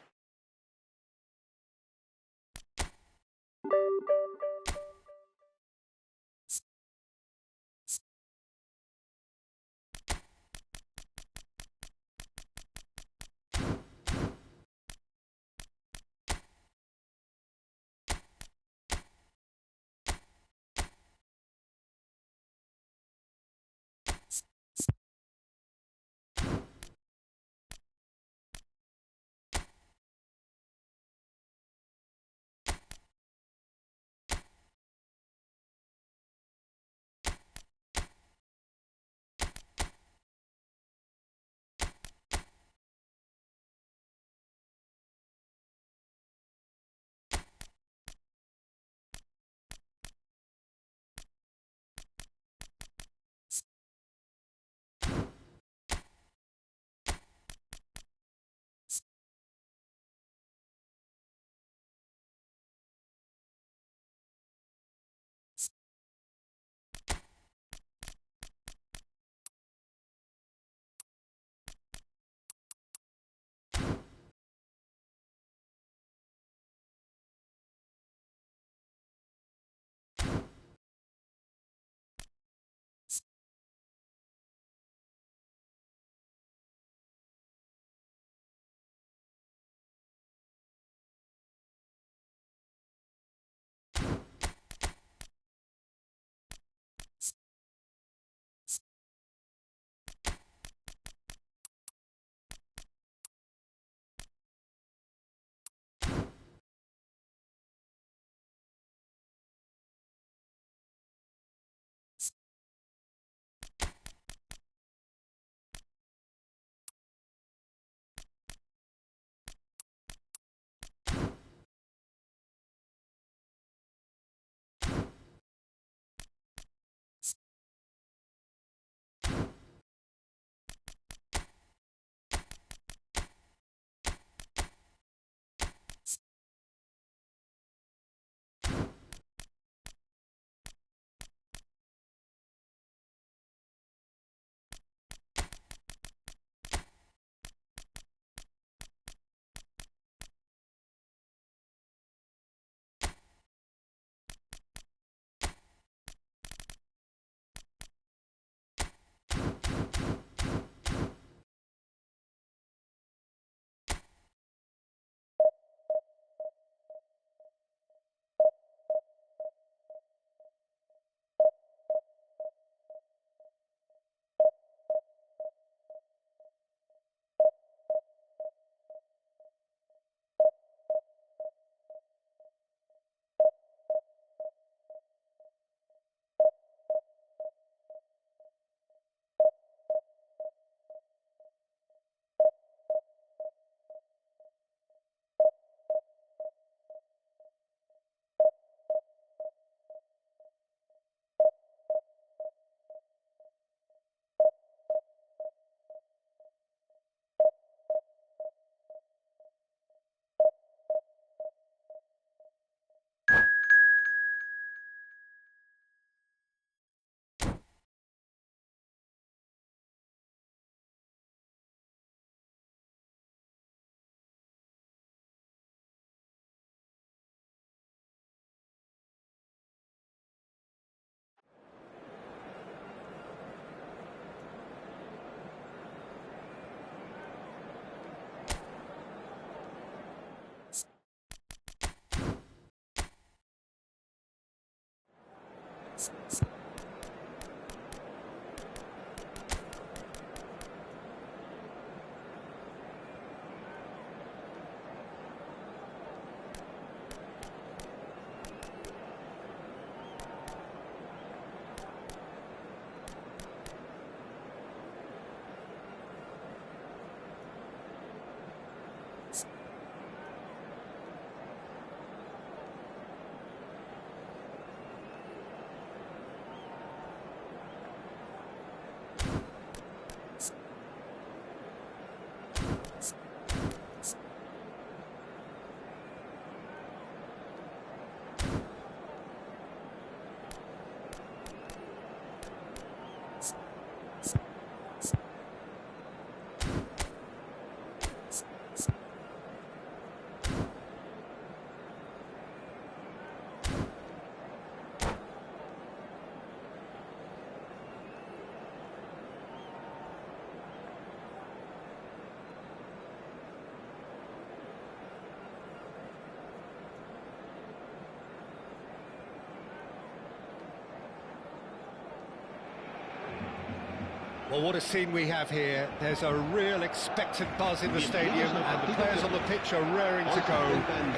S1: Well, what a scene we have here. There's a real expectant buzz in the stadium, and the players on the pitch are raring to go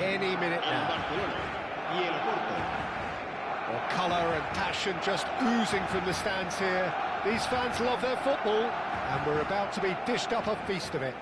S1: any minute now. Well, colour and passion just oozing from the stands here. These fans love their football, and we're about to be dished up a feast of it.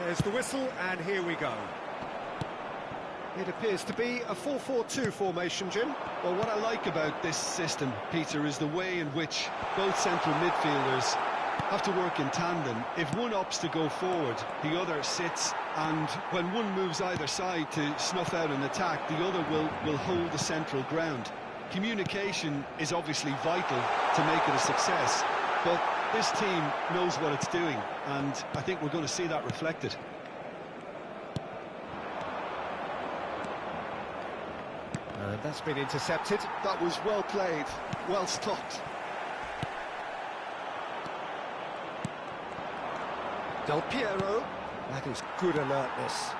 S1: There's the whistle, and here we go. It appears to be a 4-4-2 formation, Jim.
S2: Well, what I like about this system, Peter, is the way in which both central midfielders have to work in tandem. If one opts to go forward, the other sits, and when one moves either side to snuff out an attack, the other will hold the central ground. Communication is obviously vital to make it a success, but this team knows what it's doing, and I think we're going to see that reflected.
S1: And that's been intercepted.
S2: That was well played, well stopped.
S1: Del Piero, that is good alertness.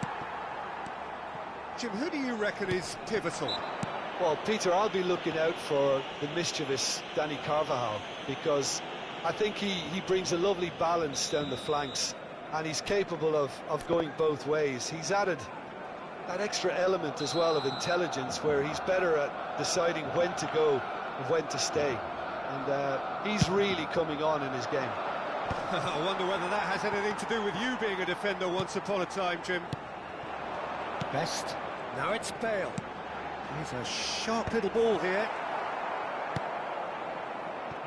S1: Jim, who do you reckon is pivotal?
S2: Well, Peter, I'll be looking out for the mischievous Danny Carvajal, because I think he brings a lovely balance down the flanks, and he's capable of going both ways. He's added that extra element as well of intelligence, where he's better at deciding when to go and when to stay. And he's really coming on in his game.
S1: I wonder whether that has anything to do with you being a defender once upon a time, Jim. Best. Now it's Bale. He's a sharp little ball here.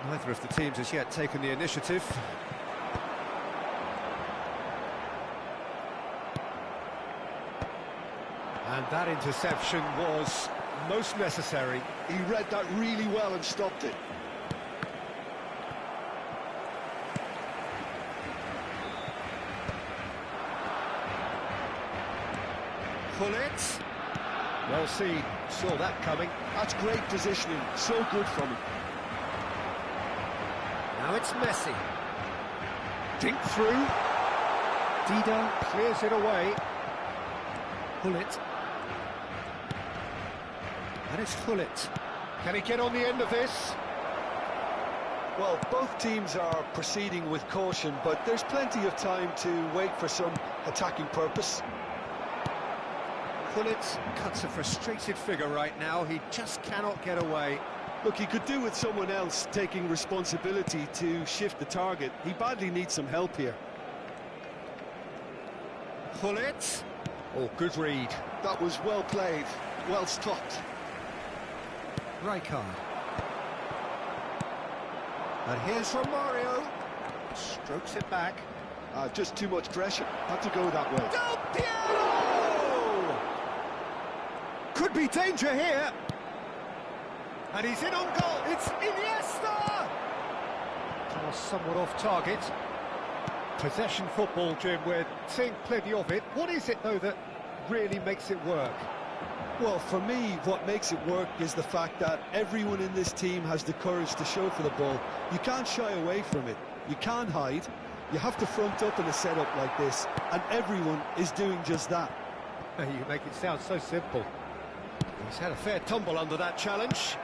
S1: Neither of the teams has yet taken the initiative. And that interception was most necessary.
S2: He read that really well and stopped it.
S1: Pull it. Well seen. Saw that coming.
S2: That's great positioning. So good from him.
S1: Now it's Messi. Dink through. Dida clears it away. Hullet. And it's Hullet. Can he get on the end of this?
S2: Well, both teams are proceeding with caution, but there's plenty of time to wait for some attacking purpose.
S1: Hullet cuts a frustrated figure right now. He just cannot get away.
S2: Look, he could do with someone else taking responsibility to shift the target. He badly needs some help here.
S1: Hullet. Oh, good read.
S2: That was well played, well stopped.
S1: Rijkaard. And here's Romario. Strokes it back.
S2: Just too much pressure. Had to go that way.
S1: Del Piero! Could be danger here. And he's in on goal. It's Iniesta! Oh, somewhat off target. Possession football, Jim, we're seeing plenty of it. What is it, though, that really makes it work?
S2: Well, for me, what makes it work is the fact that everyone in this team has the courage to show for the ball. You can't shy away from it. You can't hide. You have to front up in a setup like this, and everyone is doing just that.
S1: You make it sound so simple. He's had a fair tumble under that challenge.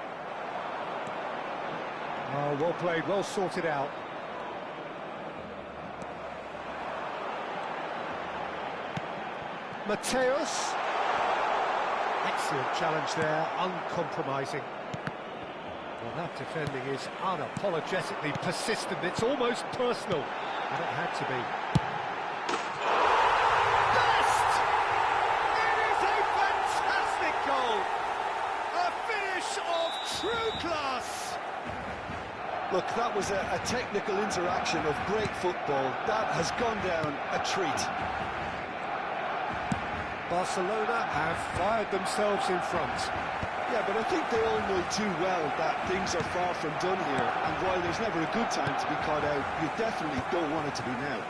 S1: Oh, well played, well sorted out. Mateus. Excellent challenge there, uncompromising. Well, that defending is unapologetically persistent. It's almost personal, and it had to be. Best! It is a fantastic goal! A finish of true class!
S2: Look, that was a technical interaction of great football. That has gone down a treat.
S1: Barcelona have fired themselves in front.
S2: Yeah, but I think they all know too well that things are far from done here, and while there's never a good time to be caught out, you definitely don't want it to be now.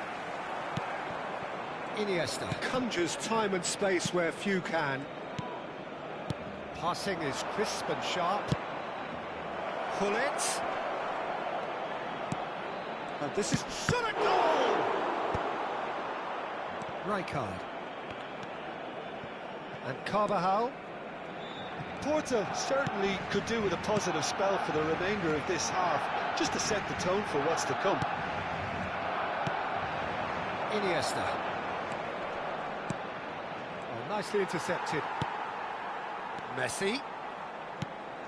S1: Iniesta conjures time and space where few can. Passing is crisp and sharp. Gullit. And this is shot at goal! Rijkaard. And Carvajal.
S2: Porto certainly could do with a positive spell for the remainder of this half, just to set the tone for what's to come.
S1: Iniesta. Oh, nicely intercepted. Messi.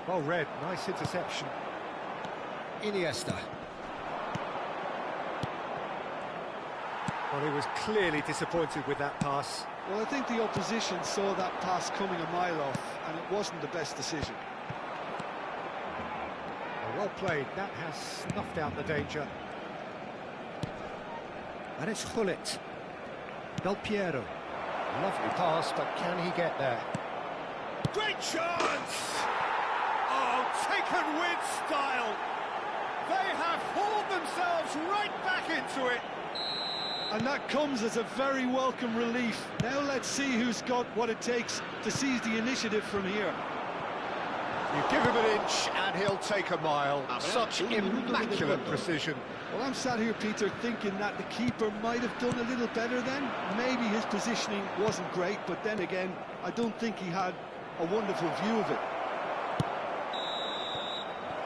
S1: Well read, nice interception. Iniesta. Well, he was clearly disappointed with that pass.
S2: Well, I think the opposition saw that pass coming a mile off, and it wasn't the best decision.
S1: Well played, that has snuffed out the danger. And it's Gullit. Del Piero. Lovely pass, but can he get there? Great chance! Oh, taken with style! They have hauled themselves right back into it!
S2: And that comes as a very welcome relief. Now let's see who's got what it takes to seize the initiative from here.
S1: You give him an inch and he'll take a mile. Such immaculate precision.
S2: Well, I'm sat here, Peter, thinking that the keeper might have done a little better then. Maybe his positioning wasn't great, but then again, I don't think he had a wonderful view of it.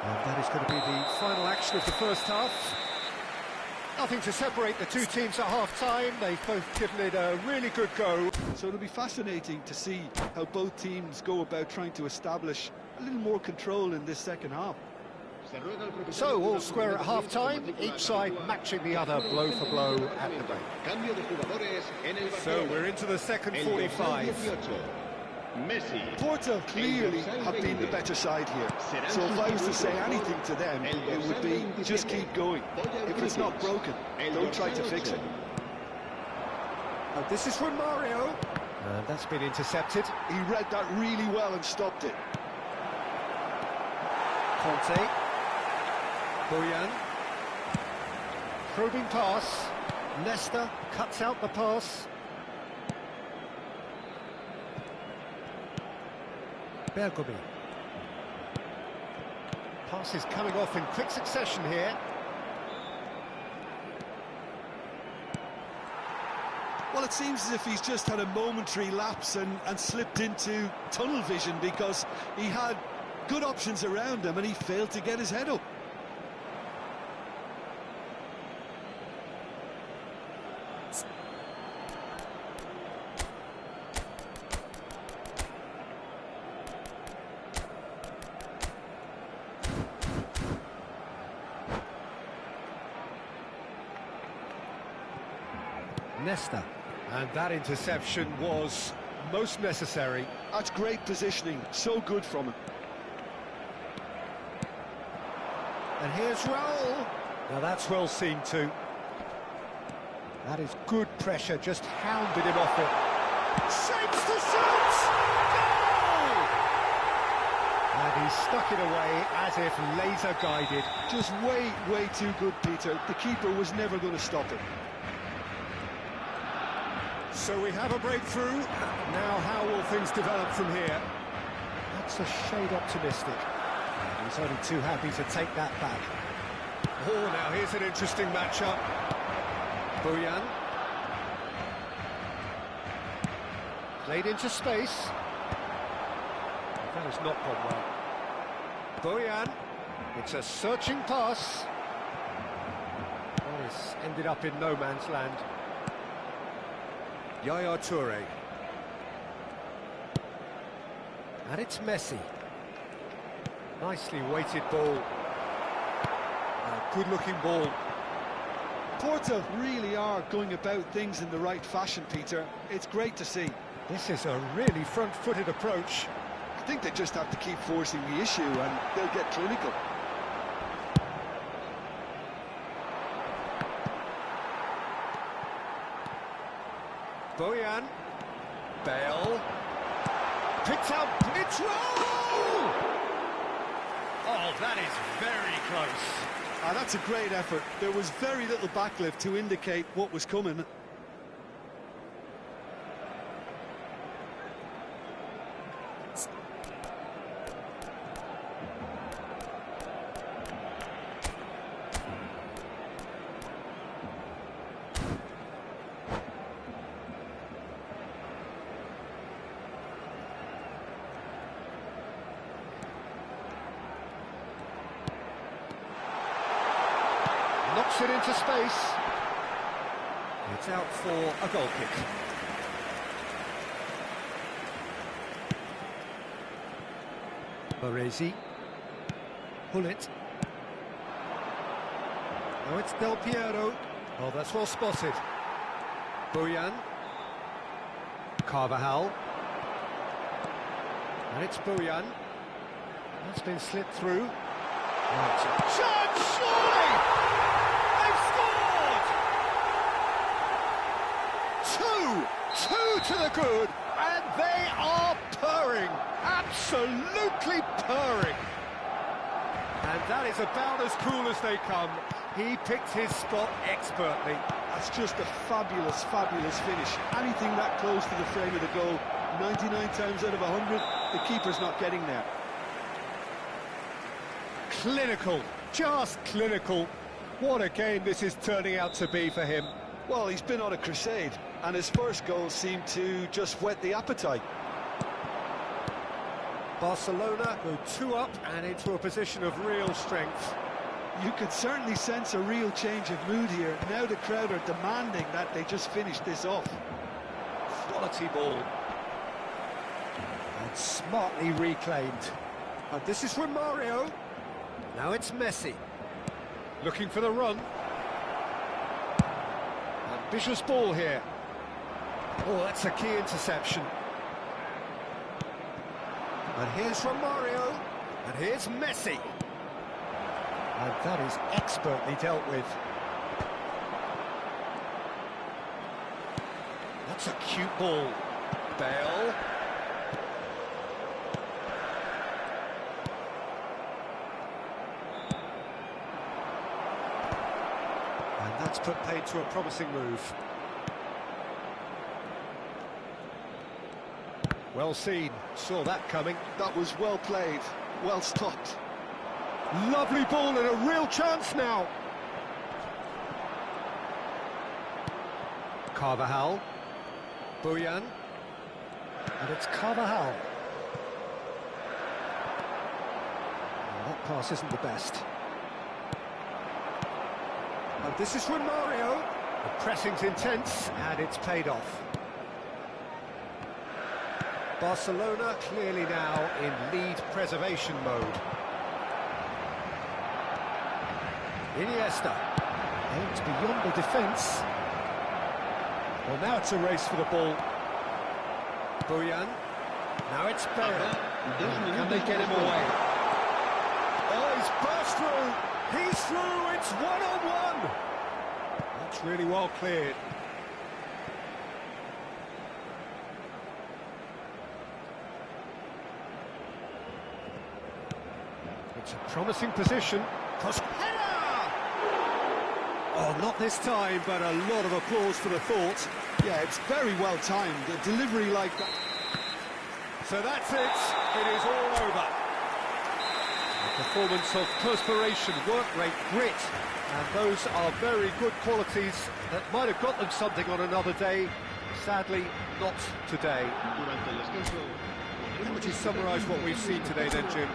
S1: And that is going to be the final action of the first half. Nothing to separate the two teams at half-time. They've both given it a really good go.
S2: So it'll be fascinating to see how both teams go about trying to establish a little more control in this second half.
S1: So, all square at half-time, each side matching the other blow for blow at the break. So, we're into the second 45.
S2: Porto clearly have been the better side here. So if I was to say anything to them, it would be just keep going. If it's not broken, don't try to fix it.
S1: Oh, this is from Mario. And that's been intercepted.
S2: He read that really well and stopped it.
S1: Conte. Boyan. Probing pass. Nesta cuts out the pass. Bergomi. Pass is coming off in quick succession here.
S2: Well, it seems as if he's just had a momentary lapse and slipped into tunnel vision, because he had good options around him and he failed to get his head up.
S1: Nesta. And that interception was most necessary.
S2: That's great positioning, so good from him.
S1: And here's Raul. Now that's well seen too. That is good pressure, just hounded him off it. Shapes the shot! Goal! And he stuck it away as if laser guided.
S2: Just way too good, Peter. The keeper was never going to stop it.
S1: So we have a breakthrough. Now how will things develop from here? That's a shade optimistic. He's only too happy to take that back. Oh, now here's an interesting matchup. Boyan. Played into space. That has not gone well. Boyan. It's a searching pass. Well, it's ended up in no man's land. Yaya Toure. And it's Messi. Nicely weighted ball. A good-looking ball.
S2: Porto really are going about things in the right fashion, Peter. It's great to see.
S1: This is a really front-footed approach.
S2: I think they just have to keep forcing the issue and they'll get clinical.
S1: Bojan. Bale. Picked out Pitro! Oh, that is very close.
S2: That's a great effort. There was very little backlift to indicate what was coming.
S1: Knocks it into space. It's out for a goal kick. Baresi. Hullet. Now it's Del Piero. Oh, that's well spotted. Bojan. Carvajal. And it's Bojan. That's been slipped through. Right. Chance, surely! Two to the good, and they are purring, absolutely purring. And that is about as cool as they come. He picked his spot expertly.
S2: That's just a fabulous, fabulous finish. Anything that close to the frame of the goal, 99 times out of 100, the keeper's not getting there.
S1: Clinical, just clinical. What a game this is turning out to be for him.
S2: Well, he's been on a crusade, and his first goal seemed to just whet the appetite.
S1: Barcelona go 2 up and into a position of real strength.
S2: You could certainly sense a real change of mood here. Now the crowd are demanding that they just finish this off.
S1: Quality ball. And smartly reclaimed. And this is Romario. Now it's Messi. Looking for the run. Ambitious ball here. Oh, that's a key interception. And here's Romario. And here's Messi. And that is expertly dealt with. That's a cute ball. Bale. And that's put paid to a promising move. Well seen, saw that coming.
S2: That was well played, well stopped.
S1: Lovely ball and a real chance now. Carvajal. Bojan. And it's Carvajal. Oh, that pass isn't the best. And this is Romario. The pressing's intense and it's paid off. Barcelona clearly now in lead preservation mode. Iniesta aims beyond the defence. Well, now it's a race for the ball. Bojan. Now it's Bale. Can they get him away? Oh, he's burst through. He's through. It's one-on-one. That's really well cleared. It's a promising position. Oh, not this time, but a lot of applause for the thought.
S2: Yeah, it's very well timed. A delivery like that.
S1: So that's it. It is all over. A performance of perspiration, work rate, grit. And those are very good qualities that might have got them something on another day. Sadly, not today. How would you summarise what we've seen today then, Jim?